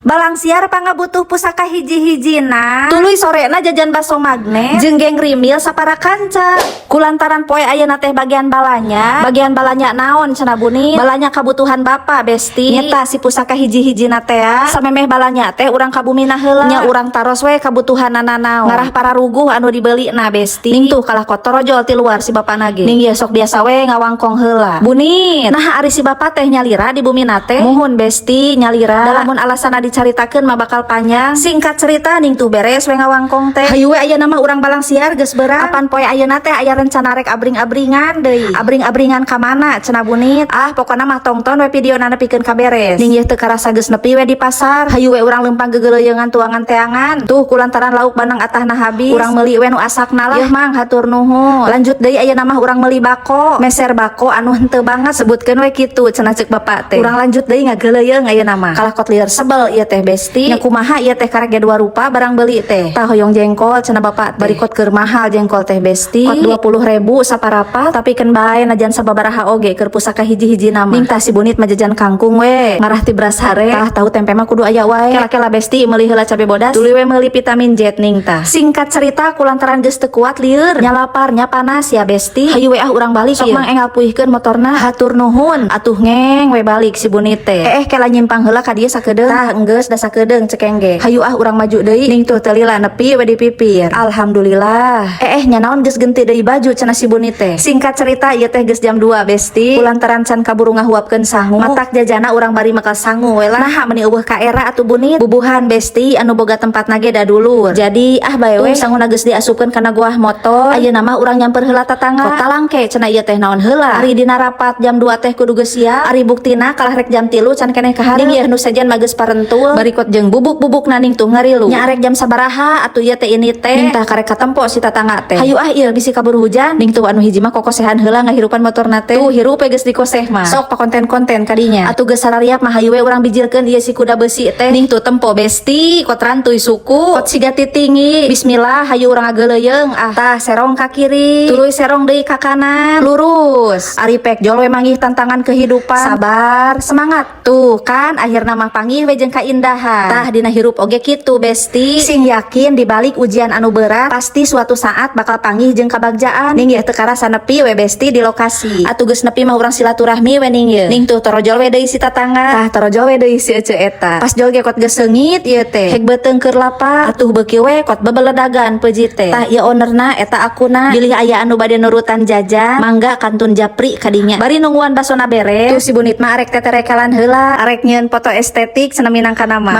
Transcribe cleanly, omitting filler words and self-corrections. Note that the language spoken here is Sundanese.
Balang siar pangabutuh pusaka hiji-hijina tuluy sorena jajan baso magnet jenggeng rimil sapara kanca kulantaran poe ayeuna teh bagian balanya naon cenah buni balanya kabutuhan bapa besti nyeta si pusaka hiji-hijina teh samemeh balanya teh urang kabumina heula nya urang taros we kabutuhanana naon ngarah para ruguh anu dibeli na besti ning tuh kalah kotor ojol ti luar si bapa nage ning ieu sok biasa we ngawangkong heula bunit nah ari si bapa teh nyalira di bumi nate muhun besti nyalira dalamun alasan dicaritakeun mah bakal panjang singkat cerita ning tuh beres we ngawangkong teh hayu we ayeuna mah urang balang siar geus beurang apan poe ayeuna teh aya rencana rek abring-abringan deui abring-abringan ka mana cenah bunit pokona mah tongton we videona nepikeun ka beres ning ieu teu karasa geus nepi we di pasar hayu we urang lempang gegeleuyeungan tuangan teangan tuh kulantaran lauk bandang atahna habis urang meuli we nu asakna lah yeuh mang hatur nuhun lanjut deui ayeuna mah urang meuli bako meser bako anu henteu banget sebutkeun we kitu cenah ceuk bapa teh urang lanjut deui ngageleuyeung ayeuna mah kalakot lieur sebel ieu teh besti nya kumaha ieu teh karek dua rupa barang beli teh tah hoyong jengkol cenah bapa teh barikot keur mahal jengkol teh besti kot 20.000 saparapat tapi keun bae najan sababaraha oge keur pusaka hiji-hiji nama ning tah si bunit mah jajan kangkung we ngarah ti beras hare tah tahu tempe mah kudu aya wae kela-kela besti meuli heula cabe bodas tuluy we meuli vitamin Z ning tah singkat cerita kulantaran geus teu kuat lieur nya lapar nya panas ya besti hayu we urang balik sok mang enggal puihkeun motorna hatur nuhun atuh ngeng we balik si bunit teh kela nyimpang heula ka dieu sakedeung tah geus da sakedeung cekeng ge hayu urang maju deui ning tuh teu lila nepi we dipipir alhamdulillah nya naon geus genti deui baju cenah si bunit teh singkat cerita ieu teh geus jam 2 besti kulantaran can kaburu ngahuapkeun sangu matak jajana urang bari makal sangu we lah nah meuni eueuh ka era atuh bunit bubuhan besti anu boga tempatna ge da dulur jadi bae we sanguna geus diasupkeun kana goah motor ayeuna mah urang nyamper heula tatangga kota langke cenah ieu teh naon heula ari dina rapat jam 2 teh kudu geus siap ari buktina kalah rek jam 3 can keneh kahareup ning ieu nu sajan mah geus parentul barikot jeung bubuk-bubuk naning tuh ngarilu nya arek jam sabaraha atuh ieu teh ini teh ning tah karek katempo si tatangga teh hayu ieu bisi kaburu hujan ning tuh anu hiji mah kokosehan heula ngahirupan motorna teh tuh hirup geus dikoseh mah sok pakonten-konten kadinya atuh geus sarariap mah hayu we urang bijilkeun ieu si kuda besi teh ning tuh tempo besti kot rantuy suku kot siga titingi bismillah hayu urang ngageleuyeung tah serong ka kiri tuluy serong deui ka kanan lurus ari pek jol we manggih tantangan kehidupan sabar semangat tuh kan akhirna mah panggih we jeung kaindahan tah dina hirup oge kitu besti sing yakin dibalik ujian anu berat pasti suatu saat bakal panggih jeung kabagjaan ning ieu teu karasa nepi we besti di lokasi atuh geus nepi mah urang silaturahmi we ning ieu ning tuh torojol we deui si tatangga tah torojol we deui si ece eta pas jol ge kot geus seungit ieu teh hek beuteung keur lapar atuh beuki we kot bebeledagan peujit teh tah ieu ownerna eta akuna bilih aya anu bade nurutan jajan mangga kantun japri kadinya bari nungguan basona beres tuh si bunit mah arek teterekalan heula arek nyieun foto estetik cenah minangkana mah